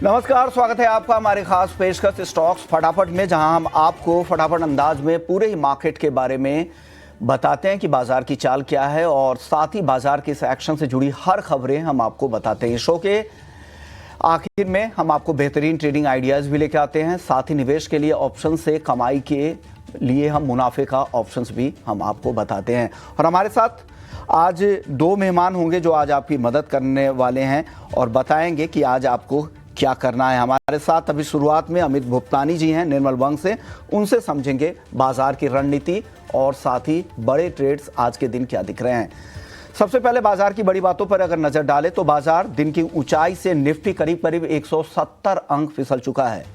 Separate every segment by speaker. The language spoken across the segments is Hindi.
Speaker 1: नमस्कार, स्वागत है आपका हमारे खास पेशकश स्टॉक्स फटाफट में, जहां हम आपको फटाफट अंदाज में पूरे ही मार्केट के बारे में बताते हैं कि बाजार की चाल क्या है और साथ ही बाजार के इस एक्शन से जुड़ी हर खबरें हम आपको बताते हैं। शो के आखिर में हम आपको बेहतरीन ट्रेडिंग आइडियाज भी लेके आते हैं, साथ ही निवेश के लिए ऑप्शन से कमाई के लिए हम मुनाफे का ऑप्शंस भी हम आपको बताते हैं। और हमारे साथ आज दो मेहमान होंगे जो आज आपकी मदद करने वाले हैं और बताएंगे कि आज आपको क्या करना है। हमारे साथ अभी शुरुआत में अमित भुप्तानी जी हैं निर्मल वंग से, उनसे समझेंगे बाजार की रणनीति और साथ ही बड़े ट्रेड्स आज के दिन क्या दिख रहे हैं। सबसे पहले बाजार की बड़ी बातों पर अगर नजर डालें तो बाजार दिन की ऊंचाई से निफ्टी करीब करीब 170 अंक फिसल चुका है।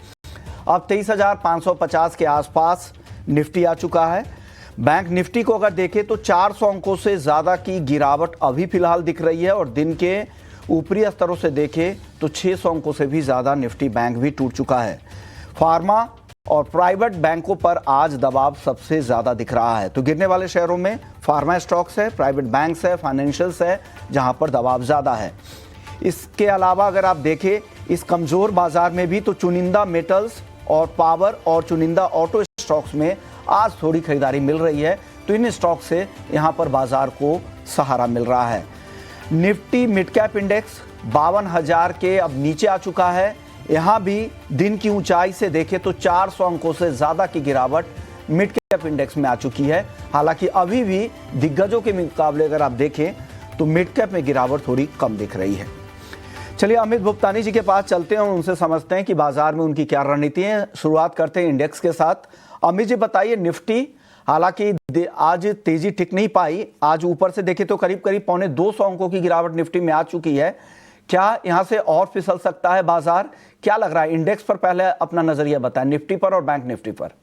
Speaker 1: अब 23,550 के आसपास निफ्टी आ चुका है। बैंक निफ्टी को अगर देखें तो 400 अंकों से ज्यादा की गिरावट अभी फिलहाल दिख रही है और दिन के ऊपरी स्तरों से देखें तो 600 अंकों से भी ज्यादा निफ्टी बैंक भी टूट चुका है। फार्मा और प्राइवेट बैंकों पर आज दबाव सबसे ज्यादा दिख रहा है। तो गिरने वाले शेयरों में फार्मा स्टॉक्स है, प्राइवेट बैंक्स है, फाइनेंशियल्स है, जहां पर दबाव ज्यादा है। इसके अलावा अगर आप देखें इस कमजोर बाजार में भी तो चुनिंदा मेटल्स और पावर और चुनिंदा ऑटो स्टॉक्स में आज थोड़ी खरीदारी मिल रही है। तो इन स्टॉक से यहां पर बाजार को सहारा मिल रहा है। निफ्टी मिड कैप इंडेक्स 52,000 के अब नीचे आ चुका है। यहां भी दिन की ऊंचाई से देखें तो 400 अंकों से ज्यादा की गिरावट मिड कैप इंडेक्स में आ चुकी है। हालांकि अभी भी दिग्गजों के मुकाबले अगर आप देखें तो मिड कैप में गिरावट थोड़ी कम दिख रही है। चलिए अमित भुप्तानी जी के पास चलते हैं और उनसे समझते हैं कि बाजार में उनकी क्या रणनीति है। शुरुआत करते हैं इंडेक्स के साथ। अमित जी बताइए, निफ्टी हालांकि आज तेजी टिक नहीं पाई, आज ऊपर से देखें तो करीब करीब 250 अंकों की गिरावट निफ्टी में आ चुकी है। क्या यहां से और फिसल सकता है बाजार? क्या लग रहा है? इंडेक्स पर पहले अपना नजरिया बताएं, निफ्टी पर और बैंक निफ्टी पर।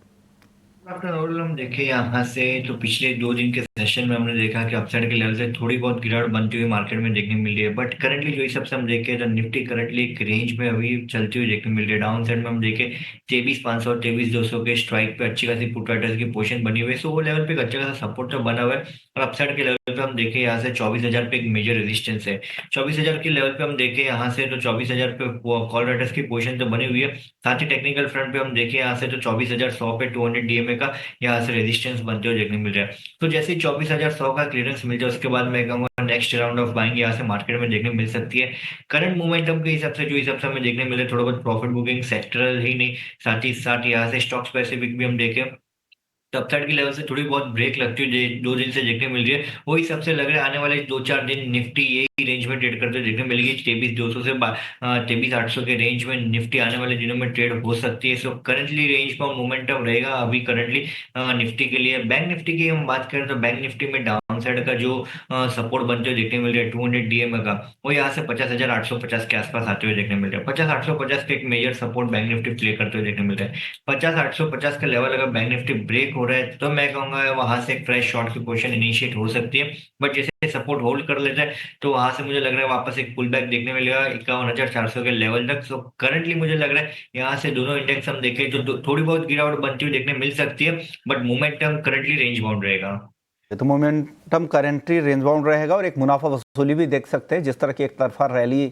Speaker 2: आफ्टर ओवरऑल हम देखें यहाँ से तो पिछले 2 दिन के सेशन में हमने देखा कि अपसाइड के लेवल से थोड़ी बहुत गिरावट बनती हुई मार्केट में देखने मिल रही है। बट करंटली जो हिसाब से हम देखें तो निफ्टी करंटली एक रेंज में अभी चलती हुई देखने मिल रही है। डाउन साइड में हम देखें 23,500 और 23,200 के स्ट्राइक पे अच्छी खासी पुट राइटर्स की पोजीशन बनी हुई है। सो वो लेवल पे एक अच्छा खासा सपोर्ट तो बना हुआ है। और अपसाइड के लेवल पे हम देखें यहाँ से 24,000 पे एक मेजर रेजिस्टेंस है। 24,000 के लेवल पे हम देखें यहाँ से तो 24,000 पे कॉल राइटर्स की पोजीशन तो बनी हुई है। साथ ही टेक्निकल फ्रंट पे हम देखें यहाँ से तो 24,100 पे 200 डीएमए का यहाँ से रेजिस्टेंस बनते हुए देखने मिल रहा है। तो जैसे 24,100 का क्लियरेंस मिल जाए उसके बाद मैं कहूँगा नेक्स्ट राउंड ऑफ बाइंग यहाँ से मार्केट में देखने मिल सकती है। करंट मोमेंटम के हिसाब से जो हिसाब से हमें देखने मिल रहा है थोड़ा बहुत प्रॉफिट बुकिंग सेक्टरल ही नहीं, साथ ही साथ यहाँ से स्टॉक स्पेसिफिक भी हम देखें तो अपसाइड की लेवल से थोड़ी बहुत ब्रेक लगती हुई 2 दिन से देखने मिल रही है। वो हिसाब से लग रहा है आने वाले 2-4 दिन निफ्टी यही रेंज में ट्रेड करते देखने मिलेगी। 23,200 से 23,800 के रेंज में निफ्टी आने वाले दिनों में ट्रेड हो सकती है। सो करंटली रेंज पर मोमेंटम रहेगा अभी करंटली निफ्टी के लिए। बैंक निफ्टी की हम बात करें तो बैंक निफ्टी में डाउन साइड का जो सपोर्ट बनते हुए देखने मिल रहा है 200 डीएमए का, वो यहाँ से 50,850 के आसपास आते हुए देखने मिल रहा है। 50,850 के एक major support bank Nifty play करते हुए देखने मिल रहा है। 50,850 का लेवल अगर बैंक निफ्टी ब्रेक हो रहा है तो मैं कहूंगा वहां से एक फ्रेश शॉर्ट की पोजीशन इनिशिएट हो सकती है। बट जैसे सपोर्ट होल्ड कर लेता है तो वहां से मुझे लग रहा है वापस एक पुल बैक देखने मिलेगा 51,400 के लेवल तक। सो करंटली मुझे लग रहा है यहाँ से दोनों इंडेक्स हम देखें तो थोड़ी बहुत गिरावट बनती हुई देखने मिल सकती है। But momentum currently range bound रहेगा।
Speaker 1: तो मोमेंटम करेंटली रेंज बाउंड रहेगा और एक मुनाफा वसूली भी देख सकते हैं। जिस तरह की एक तरफा रैली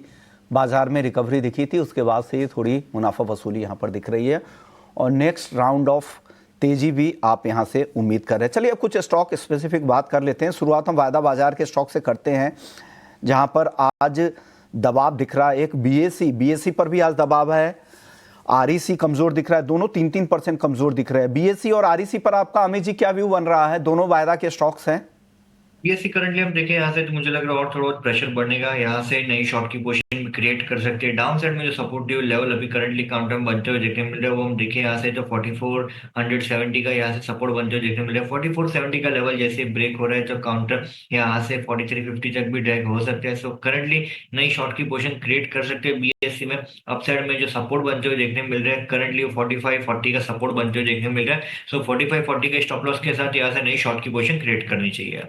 Speaker 1: बाजार में रिकवरी दिखी थी उसके बाद से ये थोड़ी मुनाफा वसूली यहाँ पर दिख रही है और नेक्स्ट राउंड ऑफ तेजी भी आप यहाँ से उम्मीद कर रहे हैं। चलिए अब कुछ स्टॉक स्पेसिफिक बात कर लेते हैं। शुरुआत हम वायदा बाजार के स्टॉक से करते हैं जहाँ पर आज दबाव दिख रहा है। एक बीएसई पर भी आज दबाव है। आरईसी कमजोर दिख रहा है, दोनों 3-3% कमजोर दिख रहे हैं। बीएसई और आरईसी पर आपका अमित जी क्या व्यू बन रहा है? दोनों वायदा के स्टॉक्स हैं।
Speaker 2: बीएससी करंटली हम देखें यहाँ से तो मुझे लग रहा है और थोड़ा बहुत प्रेशर बढ़ेगा, यहाँ से नई शॉर्ट की पोजीशन क्रिएट कर सकते हैं। डाउन साइड में जो सपोर्टिव लेवल अभी करंटली काउंटर में बनते हुए देखने मिल रहा है वो हम देखें यहाँ से तो 4470 का यहाँ से सपोर्ट बनते हुए देखने मिल रहा है। 4470 का लेवल जैसे ब्रेक हो रहा है तो काउंटर यहाँ से 4350 तक भी ड्रैग हो सकता है। सो करंटली नई शॉर्ट की पोजीशन क्रिएट कर सकते हैं बीएससी में। अपसाइड में जो सपोर्ट बनते हुए देखने मिल रहा है करंटली 4540 का सपोर्ट बनते हुए देखने मिल रहा है। सो 4540 के स्टॉप लॉस के साथ यहाँ से नई शॉर्ट की पोजीशन क्रिएट करनी चाहिए।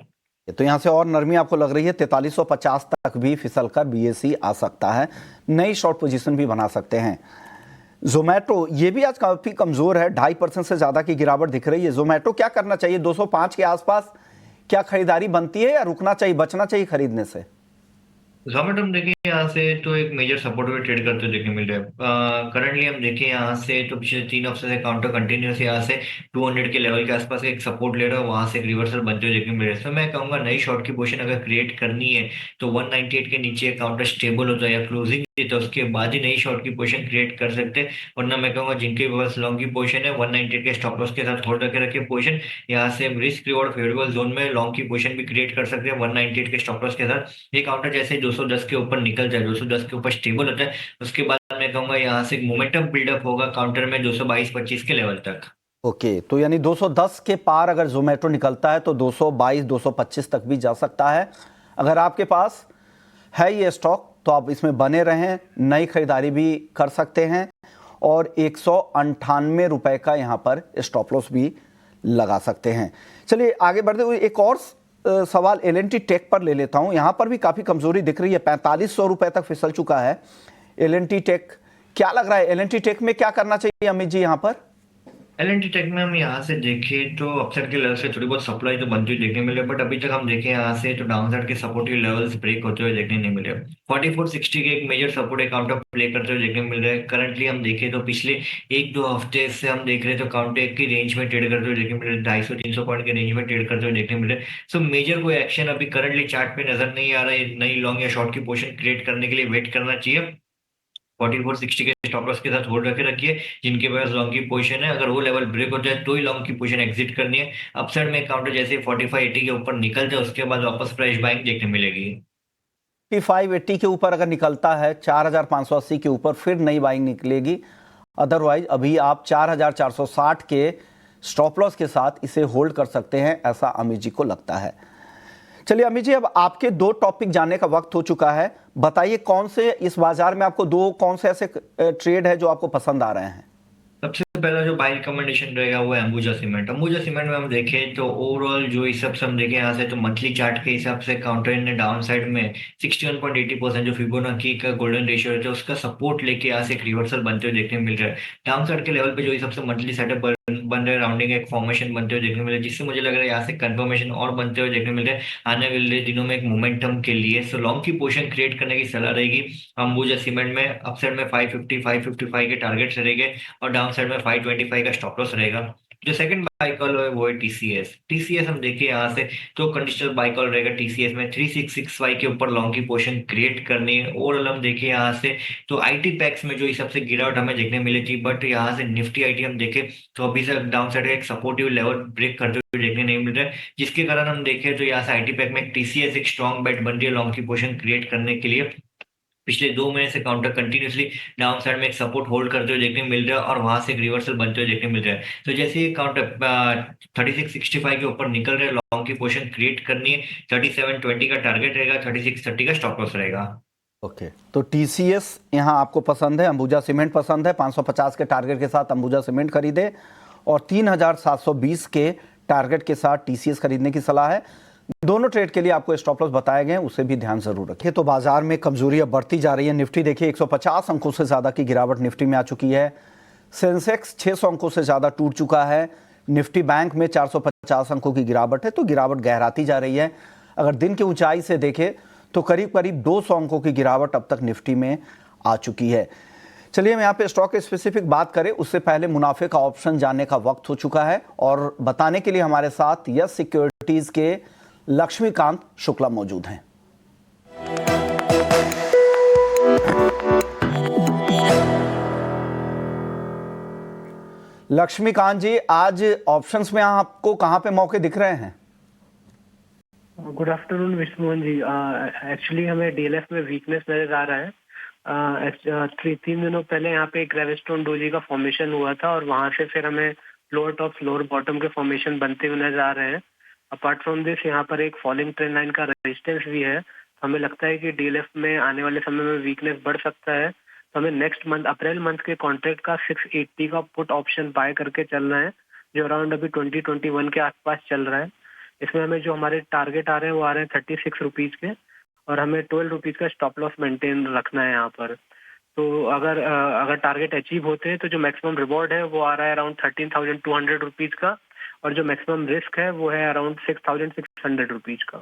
Speaker 1: तो यहां से और नरमी आपको लग रही है, 4350 तक भी फिसलकर बीएसई आ सकता है, नई शॉर्ट पोजीशन भी बना सकते हैं। जोमेटो ये भी आज काफी कमजोर है, 2.5% से ज्यादा की गिरावट दिख रही है। जोमेटो क्या करना चाहिए? 205 के आसपास क्या खरीदारी बनती है या रुकना चाहिए, बचना चाहिए खरीदने से?
Speaker 2: जोमेटो में देखिए यहाँ से तो एक मेजर सपोर्ट पे ट्रेड करते हुए देखने मिल रहा है। करंटली हम देखें यहाँ से तो पिछले 3 हफ्ते से काउंटर कंटिन्यूस यहाँ से 200 के लेवल के आसपास एक सपोर्ट ले रहा है, वहां से एक रिवर्सल बनते हुए देखने मिल रहा है। तो मैं कहूंगा नई शॉर्ट की पोजीशन अगर क्रिएट करनी है तो 198 के नीचे काउंटर स्टेबल होता है या क्लोजिंग तो उसके बाद ही नई शॉर्ट की पोजीशन क्रिएट कर सकते हैं। वरना मैं कहूंगा जिनके पास लॉन्ग की पोजीशन है 198 के स्टॉप लॉस के साथ होल्ड करके रखिए पोजीशन। यहाँ से रिस्क रिवॉर्ड फेवरेबल जोन में लॉन्ग की पोजीशन भी क्रिएट कर सकते हैं 198 के स्टॉप लॉस के साथ। ये काउंटर जैसे 210 के ऊपर निकल जाए, 210 के ऊपर स्टेबल होता है, उसके बाद मैं कहूंगा यहाँ से मोमेंटम बिल्डअप होगा काउंटर में 222-25 के लेवल तक।
Speaker 1: ओके, तो यानी 210 के पार अगर जोमेटो निकलता है तो 222 225 तक भी जा सकता है। अगर आपके पास है ये स्टॉक तो आप इसमें बने रहें, नई खरीदारी भी कर सकते हैं और 198 रुपए का यहाँ पर स्टॉप लॉस भी लगा सकते हैं। चलिए आगे बढ़ते हुए एक और सवाल एल&टी टेक पर ले लेता हूँ। यहाँ पर भी काफ़ी कमजोरी दिख रही है, 4500 रुपए तक फिसल चुका है एल&टी टेक। क्या लग रहा है एल&टी टेक में क्या करना चाहिए अमित जी यहाँ पर?
Speaker 2: एल&टी टेक में हम यहाँ से देखें तो अपसाइड के लेवल से थोड़ी बहुत सप्लाई तो बनती हुई देखने मिले, बट अभी तक हम देखें यहाँ से तो डाउनसाइड के सपोर्टिव लेवल्स ब्रेक होते हुए देखने नहीं मिले। 4460 के एक मेजर सपोर्ट एक काउंटर प्ले करते हुए देखने मिल रहा है। करंटली हम देखें तो पिछले 1-2 हफ्ते से हम देख रहे हैं तो काउंटर एक की रेंज में ट्रेड करते हुए देखने मिल रहे हैं, 250-300 पॉइंट के रेंज में ट्रेड करते हुए देखने मिल रहे हैं। सो मेजर कोई एक्शन अभी करंटली चार्ट पे नजर नहीं आ रहा है। नई लॉन्ग या शॉर्ट की पोजीशन क्रिएट करने के लिए वेट करना चाहिए। 4460 के स्टॉप लॉस के साथ होल्ड रखे रखिए जिनके पास लॉन्ग की पोजीशन है। अगर वो लेवल ब्रेक हो जाए तो ही लॉन्ग की पोजीशन एग्जिट करनी है। अपसाइड में काउंटर जैसे 4580 के ऊपर निकल जाए उसके बाद वापस फ्रेश बाइंग देखने मिलेगी।
Speaker 1: 580 के ऊपर अगर निकलता है 4580 के ऊपर फिर नई बाइंग निकलेगी। अदरवाइज अभी आप 4460 के स्टॉप लॉस के साथ इसे होल्ड कर सकते हैं, ऐसा अमित जी को लगता है। चलिए अमित जी, अब आपके दो टॉपिक जानने का वक्त हो चुका है। बताइए कौन से इस बाजार में आपको कौन से ऐसे ट्रेड है जो आपको पसंद आ रहे हैं?
Speaker 2: सबसे पहला जो बाय रिकमेंडेशन रहेगा वो है अंबुजा सीमेंट। अंबुजा सीमेंट में हम देखें तो ओवरऑल जो इस सबसे हम देखें यहाँ से तो मंथली चार्ट के हिसाब से काउंटर ने डाउन साइड में 61.80% जो फिबोनाची का गोल्डन रेशियो है तो उसका सपोर्ट लेके यहाँ से एक रिवर्सल बनते हुए देखने मिल रहा है। डाउन साइड के लेवल पे जो इस सबसे मंथली सेटअप बन रहे राउंडिंग एक फॉर्मेशन बनते हुए देखने मिल रहा है, जिससे मुझे लग रहा है यहाँ से कंफर्मेशन और बनते हुए देखने मिल रहे हैं आने वाले दिनों में एक मोमेंटम के लिए। सो लॉन्ग की पोजीशन क्रिएट करने की सलाह रहेगी अंबुजा सीमेंट में। अपसाइड में 550 555 के टारगेट्स रहेंगे और डाउन साइड में 525 का स्टॉप लॉस रहेगा। जो सेकंड बाय कॉल है वो है टीसीएस। टीसीएस हम देखिए यहाँ से तो कंडीशनल बाय कॉल रहेगा टीसीएस में 3665 के ऊपर लॉन्ग की पोजीशन क्रिएट करनी है। ओवरऑल हम देखिए यहाँ से तो आईटी पैक्स में जो इस सबसे गिरावट हमें देखने मिली थी, बट यहाँ से निफ्टी आईटी हम देखें तो अभी से डाउन साइड का एक सपोर्टिव लेवल ब्रेक करते हुए देखने नहीं मिल रहा है, जिसके कारण हम देखें तो यहाँ से आईटी पैक में टीसीएस एक स्ट्रॉन्ग बैट बन रही है लॉन्ग की पोजीशन क्रिएट करने के लिए। पिछले 2 महीने से काउंटर कंटिन्यूसली डाउन साइड में एक सपोर्ट होल्ड करते हुए देखने मिल रहा है और वहां से एक रिवर्सल बनते हुए देखने मिल रहा है। तो जैसे ये काउंटर 3665 के ऊपर निकल रहे लॉन्ग की पोजीशन क्रिएट करनी है। 3720 का टारगेट रहेगा, 3630 का स्टॉप लॉस रहेगा।
Speaker 1: ओके, तो टीसीएस यहाँ आपको पसंद है, अंबुजा सीमेंट पसंद है। 550 के टारगेट के साथ अंबुजा सीमेंट खरीदे और 3720 के टारगेट के साथ टीसीएस खरीदने की सलाह है। दोनों ट्रेड के लिए आपको स्टॉप लॉस बताए गए हैं, उसे भी ध्यान जरूर रखिए। तो बाजार में कमजोरी अब बढ़ती जा रही है। निफ्टी देखिए 150 अंकों से ज्यादा की गिरावट निफ्टी में आ चुकी है। सेंसेक्स 600 अंकों से ज्यादा टूट चुका है। निफ्टी बैंक में 450 अंकों की गिरावट है, तो गिरावट गहराती जा रही है। अगर दिन की ऊंचाई से देखें तो करीब करीब 200 अंकों की गिरावट अब तक निफ्टी में आ चुकी है। चलिए हम यहाँ पे स्टॉक स्पेसिफिक बात करें उससे पहले मुनाफे का ऑप्शन जानने का वक्त हो चुका है और बताने के लिए हमारे साथ यस सिक्योरिटीज के लक्ष्मीकांत शुक्ला मौजूद हैं। लक्ष्मीकांत जी, आज ऑप्शंस में आपको कहां पे मौके दिख रहे हैं?
Speaker 3: गुड आफ्टरनून विष्णुमोहन जी। एक्चुअली हमें डीएलएफ में वीकनेस नजर आ रहा है। 3 दिनों पहले यहाँ पे एक ग्रेविस्टोन डोजी का फॉर्मेशन हुआ था और वहां से फिर हमें लोअर टॉप लोअर बॉटम के फॉर्मेशन बनते हुए नजर आ रहे हैं। अपार्ट फ्रॉम दिस यहाँ पर एक फॉलिंग ट्रेंड लाइन का रेजिस्टेंस भी है। हमें लगता है कि डीएलएफ में आने वाले समय में वीकनेस बढ़ सकता है, तो हमें नेक्स्ट मंथ अप्रैल मंथ के कॉन्ट्रैक्ट का 680 का पुट ऑप्शन बाय करके चलना है, जो अराउंड अभी 2021 के आसपास चल रहा है। इसमें हमें जो हमारे टारगेट आ रहे हैं वो आ रहे हैं 36 रुपीज के और हमें 12 रुपीज का स्टॉप लॉस मेंटेन रखना है यहाँ पर। तो अगर टारगेट अचीव होते हैं तो जो मैक्सिमम रिवॉर्ड है वो आ रहा है अराउंड 13,200 रुपीज का और जो मैक्सिमम रिस्क है वो है अराउंड 6,600 रुपीज का।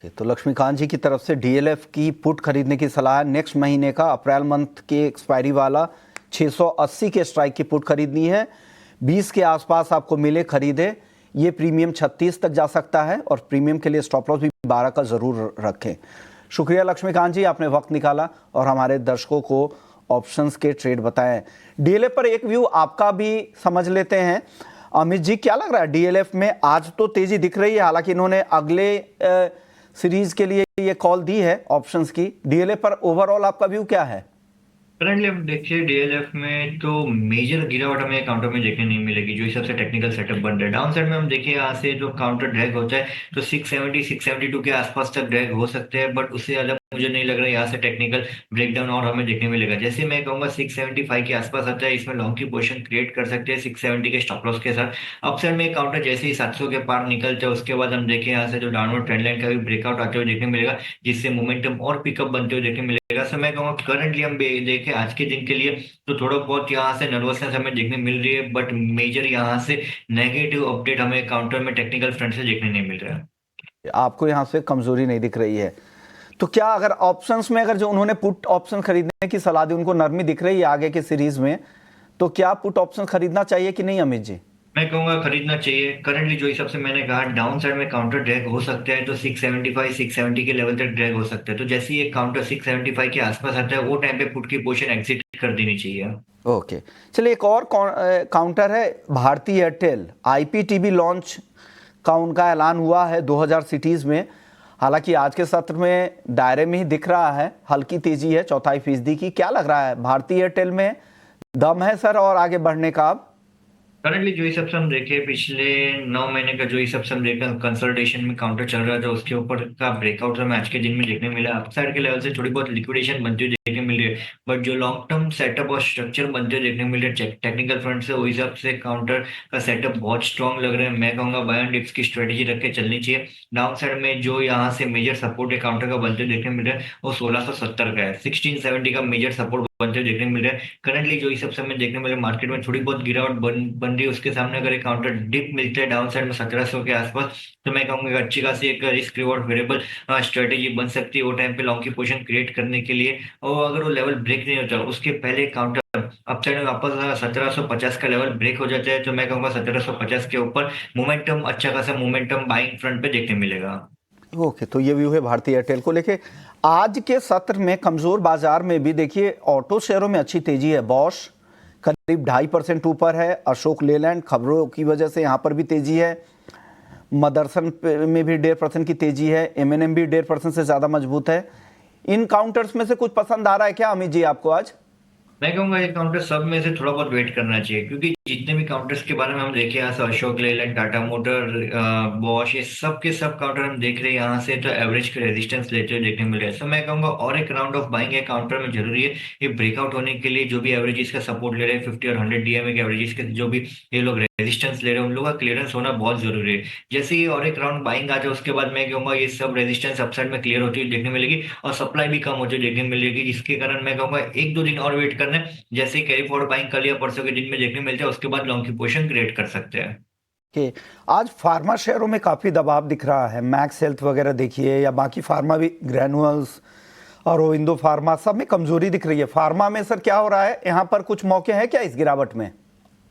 Speaker 1: तो लक्ष्मीकांत जी की तरफ से डीएलएफ की पुट खरीदने की सलाह है। नेक्स्ट महीने का अप्रैल मंथ के एक्सपायरी वाला 680 के स्ट्राइक की पुट खरीदनी है। 20 के आसपास आपको मिले, खरीदे। ये प्रीमियम 36 तक जा सकता है और प्रीमियम के लिए स्टॉप लॉस भी 12 का जरूर रखें। शुक्रिया लक्ष्मीकांत जी, आपने वक्त निकाला और हमारे दर्शकों को ऑप्शंस के ट्रेड बताएं। डीएलएफ पर एक व्यू आपका भी समझ लेते हैं। अमित जी, क्या लग रहा है डीएलएफ में? आज तो तेजी दिख रही है, हालांकि इन्होंने अगले सीरीज के लिए ये कॉल दी है ऑप्शंस की। डीएलएफ पर ओवरऑल आपका व्यू क्या है?
Speaker 2: करंटली हम देखिए डीएलएफ में तो मेजर गिरावट हमें काउंटर में देखने नहीं मिलेगी, जो हिसाब से टेक्निकल सेटअप बन रहा है। डाउन साइड में हम देखिए यहाँ से जो काउंटर ड्रैग होता है तो 670 672 के आसपास तक ड्रैग हो सकते हैं, बट उससे ज्यादा मुझे नहीं लग रहा है यहाँ से टेक्निकल ब्रेकडाउन और हमें देखने मिलेगा। जैसे मैं कहूंगा 675 के आसपास आता है, इसमें लॉन्ग की पोजीशन क्रिएट कर सकते हैं 670 के स्टॉप लॉस के साथ। अपसाइड में काउंटर जैसे ही 700 के पार निकलते हैं उसके बाद हम देखें यहाँ से जो डाउनवर्ड ट्रेंड लाइन का भी ब्रेकआउट आते हुए देखने मिलेगा, जिससे मोमेंटम और पिकअप बनते हुए देखने मिलेगा। सो मैं कहूँगा करंटली हम देखें आज के दिन के लिए तो थोड़ा बहुत यहाँ से नर्वसनेस हमें देखने मिल रही है, बट मेजर यहाँ से नेगेटिव अपडेट हमें काउंटर में टेक्निकल फ्रंट से देखने नहीं मिल रहा है।
Speaker 1: आपको यहाँ से कमजोरी नहीं दिख रही है, तो क्या अगर ऑप्शंस में, अगर जो उन्होंने पुट ऑप्शन खरीदने की सलाह दी, उनको नरमी दिख रही है आगे के सीरीज में, तो क्या पुट ऑप्शन खरीदना चाहिए कि नहीं अमित जी?
Speaker 2: मैं कहूंगा खरीदना चाहिए। करंटली जो हिसाब से मैंने कहा डाउन साइड में काउंटर ड्रैग हो सकता है तो 675 670 के लेवल तक ड्रैग हो सकता है, तो जैसे ही एक काउंटर 675 के आसपास आता है वो टाइम पे पुट की पोजीशन एग्जिट कर देनी चाहिए।
Speaker 1: ओके, चलिए एक और काउंटर है भारती एयरटेल। आईपीटीबी लॉन्च का उनका ऐलान हुआ है 2000 सिटीज में। हालांकि आज के सत्र में दायरे में ही दिख रहा है, हल्की तेजी है 0.25% की। क्या लग रहा है, भारती एयरटेल में दम है सर और आगे बढ़ने का? अब
Speaker 2: करंटली जो हिसाब से हम देखें पिछले 9 महीने का जो हिसाब से हम देखें कंसोलिडेशन में काउंटर चल रहा था, उसके ऊपर का ब्रेकआउट हमें आज के दिन में देखने मिला। अपसाइड के लेवल से थोड़ी बहुत लिक्विडेशन बनती हुई देखने मिल रही है, बट जो लॉन्ग टर्म सेटअप और स्ट्रक्चर बनते हुए देखने मिल रहे हैं टेक्निकल फ्रंट से, उस हिसाब से काउंटर का सेटअप बहुत स्ट्रॉन्ग लग रहा है। मैं कहूंगा बाय एंड डिप्स की स्ट्रेटेजी रख के चलनी चाहिए। डाउन साइड में जो यहाँ से मेजर सपोर्ट है काउंटर का बनते हुए देखने मिल रहा है वो 1670 का है। 1670 का मेजर सपोर्ट बनते हुए देखने मिल रहा है। करंटली जो इस सबसे में देखने मिले मार्केट में थोड़ी बहुत गिरावट बन रही है, उसके सामने अगर एक काउंटर डिप मिलता है डाउन साइड में 1700 के आसपास, तो मैं कहूंगा अच्छी खासी एक रिस्क रिवॉर्ड वेरिएबल स्ट्रेटेजी बन सकती है वो टाइम पे लॉन्ग की पोजीशन क्रिएट करने के लिए। और अगर वो लेवल ब्रेक नहीं होता उसके पहले काउंटर अपसाइड में वापस 1750 का लेवल ब्रेक हो जाता है, तो मैं कहूंगा 1750 के ऊपर मोमेंटम, अच्छा खासा मोमेंटम बाइंग फ्रंट पे देखने मिलेगा।
Speaker 1: ओके, तो ये व्यू है भारती एयरटेल को लेके। आज के सत्र में कमजोर बाजार में भी देखिए ऑटो शेयरों में अच्छी तेजी है। बॉश करीब 2.5% ऊपर है। अशोक लेलैंड खबरों की वजह से यहाँ पर भी तेजी है। मदरसन में भी 1.5% की तेजी है। एमएनएम भी 1.5% से ज्यादा मजबूत है। इन काउंटर्स में से कुछ पसंद आ रहा है क्या अमित जी आपको आज?
Speaker 2: मैं कहूंगा ये काउंटर सब में से थोड़ा बहुत वेट करना चाहिए, क्योंकि जितने भी काउंटर्स के बारे में हम देखे यहाँ से अशोक लेलैंड, टाटा मोटर, बॉश, ये सब के सब काउंटर हम देख रहे हैं यहाँ से तो एवरेज के रेजिस्टेंस लेते हुए देखने मिल रहा है। सो मैं कहूंगा और एक राउंड ऑफ बाइंग है काउंटर में जरूरी है। ये ब्रेकआउट होने के लिए जो भी एवरेजेस का सपोर्ट ले रहे हैं 50 और 100 डीएमए के एवरेजेस के जो भी ये लोग रेजिस्टेंस ले रहे हैं उन लोगों का क्लियरेंस होना बहुत जरूरी है। जैसे ही और एक राउंड बाइंग आ जाए उसके बाद मैं कहूंगा ये सब रेजिस्टेंस अपसाइड में क्लियर होती हुई देखने मिलेगी और सप्लाई भी कम होती हुई देखने मिलेगी, जिसके कारण मैं कहूंगा 1-2 दिन और वेट करना है। जैसे ही कैरी फॉरवर्ड बाइंग कर लिया परसों के दिन में देखने मिलता है उसके बाद लॉन्ग की पोजीशन क्रिएट कर सकते हैं।
Speaker 1: कि आज फार्मा शेयरों में काफी दबाव दिख रहा है। मैक्स हेल्थ वगैरह देखिए या बाकी फार्मा भी, ग्रैनुअल्स और ओविंदो फार्मा, सब में कमजोरी दिख रही है। फार्मा में सर क्या हो रहा है, यहाँ पर कुछ मौके हैं क्या इस गिरावट में?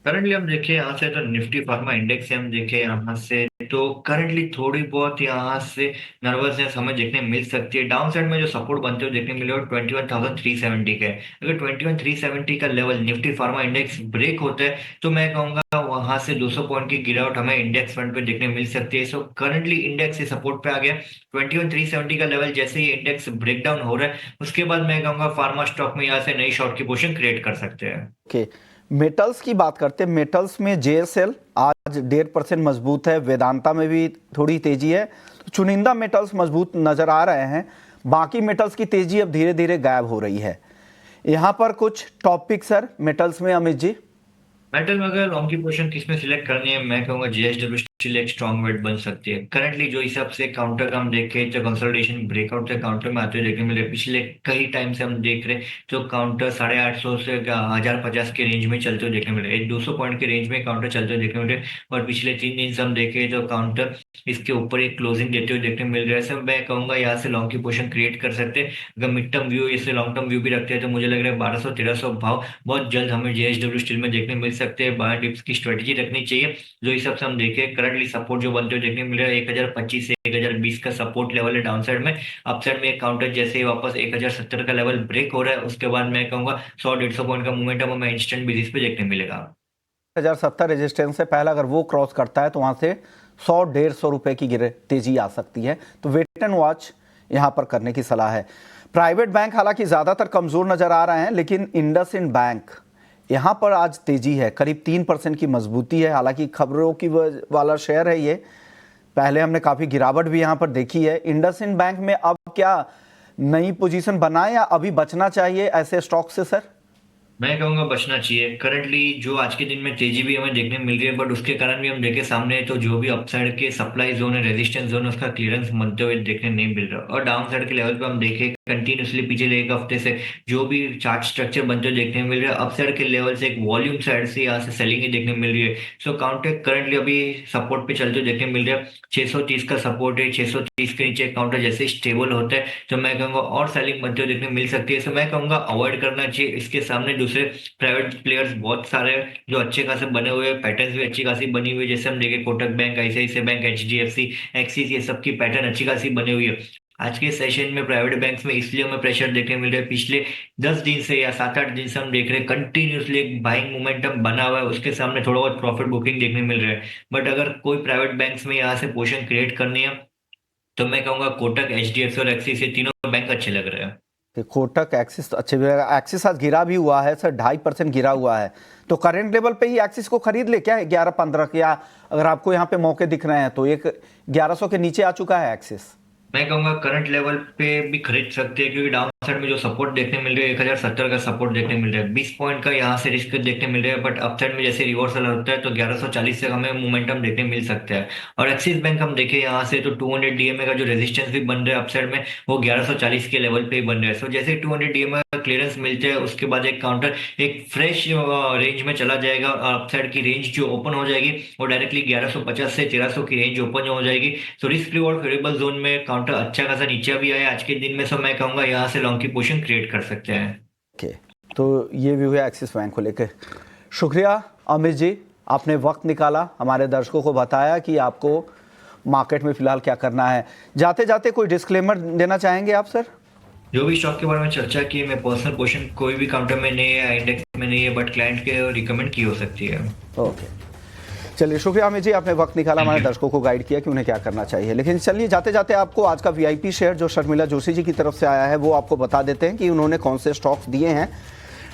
Speaker 2: करंटली हम देखें यहाँ से तो निफ्टी फार्मा इंडेक्स से हम देखें यहाँ से तो करंटली थोड़ी बहुत यहाँ से नर्वसनेस हमें देखने मिल सकती है। डाउन साइड में जो सपोर्ट बनते हुए देखने मिले 21,370 के, अगर 21,370 का level Nifty pharma index break होता है तो मैं कहूंगा वहां से 200 पॉइंट की गिरावट हमें इंडेक्स फ्रंट पे देखने मिल सकती है। सो करंटली इंडेक्स से सपोर्ट पे आ गया 21,370 का लेवल। जैसे ही इंडेक्स ब्रेकडाउन हो रहा है उसके बाद मैं कहूंगा फार्मा स्टॉक में यहाँ से नई शॉर्ट की पोजीशन क्रिएट कर सकते हैं।
Speaker 1: ओके, मेटल्स की बात करते हैं। मेटल्स में जेएसएल आज 1.5% मजबूत है। वेदांता में भी थोड़ी तेजी है। चुनिंदा मेटल्स मजबूत नजर आ रहे हैं। बाकी मेटल्स की तेजी अब धीरे धीरे गायब हो रही है। यहाँ पर कुछ टॉपिक सर मेटल्स में अमित जी?
Speaker 2: मेटल में अगर लॉन्ग की पोजीशन किस में सिलेक्ट करनी है, मैं कहूंगा जेएसडब्ल्यू स्टिल एक स्ट्रॉन्ग वेट बन सकती है। करंटली जो हिसाब से काउंटर का हम देखें तो कंसोलिडेशन ब्रेकआउट से काउंटर में आते हुए देखने मिले। पिछले कई टाइम से हम देख रहे तो काउंटर 850 से 1050 के रेंज में चलते हुए देखने मिले, 200 पॉइंट के रेंज में काउंटर चलते हुए देखने मिले। और पिछले 3 दिन से हम देखें तो काउंटर इसके ऊपर एक क्लोजिंग देते हुए देखने मिल रहा है। सब मैं कहूंगा यहाँ से लॉन्ग की पोजीशन क्रिएट कर सकते हैं। अगर मिड टर्म व्यू इससे लॉन्ग टर्म व्यू भी रखते हैं तो मुझे लग रहा है 1200-1300 भाव बहुत जल्द हमें JSW स्टील में देखने मिल सकते हैं। बाय डिप्स की स्ट्रेटेजी रखनी चाहिए। जो हिसाब से हम देखें करंटली सपोर्ट जो बनते हुए देखने मिल रहा है 1025 से 1020 का सपोर्ट लेवल है डाउन साइड में। अपसाइड में एक काउंटर जैसे ही वापस 1070 का लेवल ब्रेक हो रहा है उसके बाद मैं कहूंगा 100-150 पॉइंट का मोमेंटम हमें इंस्टेंट बेसिस पे देखने मिलेगा।
Speaker 1: 1070 रेजिस्टेंस से पहला अगर वो क्रॉस करता है तो वहां से 100-150 रुपए की तेजी आ सकती है, तो वेट एंड वॉच यहां पर करने की सलाह है। प्राइवेट बैंक हालांकि ज्यादातर कमजोर नजर आ रहे हैं, लेकिन इंडसइंड बैंक यहां पर आज तेजी है, करीब 3% की मजबूती है। हालांकि खबरों की वाला शेयर है ये, पहले हमने काफी गिरावट भी यहां पर देखी है। इंडसइंड बैंक में अब क्या नई पोजीशन बनाए या अभी बचना चाहिए ऐसे स्टॉक से सर?
Speaker 2: मैं कहूंगा बचना चाहिए। करंटली जो आज के दिन में तेजी भी हमें देखने मिल रही है, बट उसके कारण भी हम देखें सामने तो जो भी अपसाइड के सप्लाई जोन है, रेजिस्टेंस जोन है, उसका क्लियरेंस बनते हुए देखने नहीं मिल रहा। और डाउन साइड के लेवल पे हम देखें कंटिन्यूसली पिछले एक हफ्ते से जो भी चार्ट स्ट्रक्चर बनते हुए देखने मिल रहा है, अपसाइड के लेवल से एक वॉल्यूम साइड से यहाँ से सेलिंग ही देखने मिल रही है। सो काउंटर करंटली अभी सपोर्ट पे चलते हुए देखने मिल रहा है। 630 का सपोर्ट है, 630 के नीचे काउंटर जैसे स्टेबल होता है तो मैं कहूंगा और सेलिंग बनते हुए देखने मिल सकती है। सो मैं कहूंगा अवॉइड करना चाहिए। इसके सामने दूसरे प्राइवेट प्लेयर्स बहुत सारे जो अच्छे खासे बने हुए, पैटर्न्स भी अच्छी खासी बनी हुई है। जैसे हम देखें Kotak bank, ICICI bank, HDFC, axis, ये सब की पैटर्न अच्छी खासी बनी हुई है। आज के सेशन में प्राइवेट बैंक्स में इसलिए हमें प्रेशर देखने मिल रहा है। पिछले 10 दिन से या 7-8 दिन से हम देख रहे हैं कंटिन्यूसली एक बाइंग मोमेंटम बना हुआ है, उसके सामने थोड़ा बहुत प्रॉफिट बुकिंग देखने मिल रहा है। बट अगर कोई प्राइवेट बैंक्स में यहाँ से पोजीशन क्रिएट करनी है तो मैं कहूंगा कोटक, HDFC और एक्सिस, ये तीनों बैंक अच्छे लग रहे हैं।
Speaker 1: कि कोटक, एक्सिस अच्छे भी लगा। एक्सिस आज गिरा भी हुआ है सर, 2.5% गिरा हुआ है, तो करंट लेवल पे ही एक्सिस को खरीद ले क्या 11-15, या अगर आपको यहाँ पे मौके दिख रहे हैं तो एक 1100 के नीचे आ चुका है एक्सिस?
Speaker 2: मैं कहूंगा करंट लेवल पे भी खरीद सकते हैं, क्योंकि डाउन साइड में जो सपोर्ट देखने मिल रहा है 1070 का सपोर्ट देखने मिल रहा है, 20 पॉइंट का यहाँ से रिस्क देखने मिल रहा है। बट अपसाइड में जैसे रिवर्सल होता है तो 1140 से हमें मोमेंटम देखने मिल सकता है। और एक्सिस बैंक हम देखें यहाँ से तो 200 DMA का जो रेजिस्टेंस भी बन रहा है अपसाइड में वो 1140 के लेवल पे ही बन रहा है। सो जैसे 200 DMA का क्लियरेंस मिलता है उसके बाद एक काउंटर एक फ्रेश रेंज में चला जाएगा और अपसाइड की रेंज जो ओपन हो जाएगी वो डायरेक्टली 1150 से 1300 की रेंज ओपन हो जाएगी। तो रिस्क रिवॉर्ड फेवरेबल जोन में काउंटर अच्छा खासा नीचे भी आया आज के दिन में। सो मैं कहूंगा यहाँ से लॉन्ग की पोजीशन क्रिएट कर सकते हैं।
Speaker 1: ओके, तो ये व्यू है एक्सिस बैंक को लेकर। शुक्रिया अमित जी, आपने वक्त निकाला, हमारे दर्शकों को बताया कि आपको मार्केट में फिलहाल क्या करना है। जाते जाते कोई डिस्क्लेमर देना चाहेंगे आप सर?
Speaker 2: जो भी स्टॉक के बारे में चर्चा की, मैं पर्सनल पोजीशन कोई भी काउंटर में नहीं है, इंडेक्स में नहीं है, बट क्लाइंट के रिकमेंड की हो सकती है।
Speaker 1: ओके, चलिए शुक्रिया अमित जी, आपने वक्त निकाला, हमारे दर्शकों को गाइड किया कि उन्हें क्या करना चाहिए। लेकिन चलिए जाते जाते आपको आज का VIP शेयर जो शर्मिला जोशी जी की तरफ से आया है वो आपको बता देते हैं कि उन्होंने कौन से स्टॉक्स दिए हैं।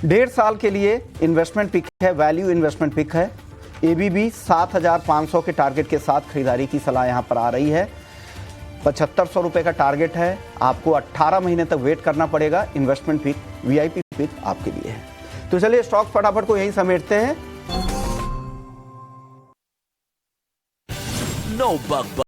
Speaker 1: 1.5 साल के लिए इन्वेस्टमेंट पिक है, वैल्यू इन्वेस्टमेंट पिक है। ABB 7500 के टारगेट के साथ खरीदारी की सलाह यहाँ पर आ रही है। 7500 रुपये का टारगेट है, आपको 18 महीने तक वेट करना पड़ेगा। इन्वेस्टमेंट पिक, VIP पिक आपके लिए है। तो चलिए स्टॉक फटाफट को यहीं समेटते हैं।
Speaker 4: No bug